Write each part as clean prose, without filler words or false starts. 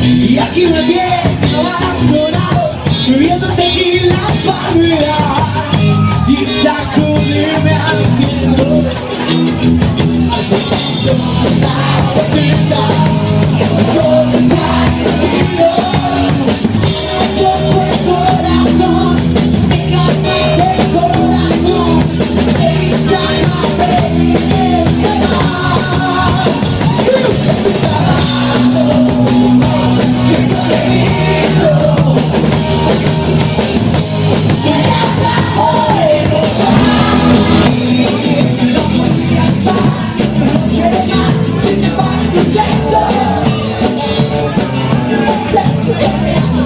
Y aquí me tiene abandonado, bebiendo tequila para mirar y sacudirme al cielo. Aceptando las sorpresas, con el castigo. Todo el corazón, mi calma de corazón, me instalame este mar. Se está dando, que está venido. Estoy hasta hoy, no puedo alcanzar, no llegas sin llevar tu sexo. El sexo que me hace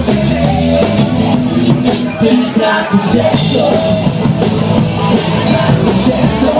penetrar tu sexo, penetrar tu sexo.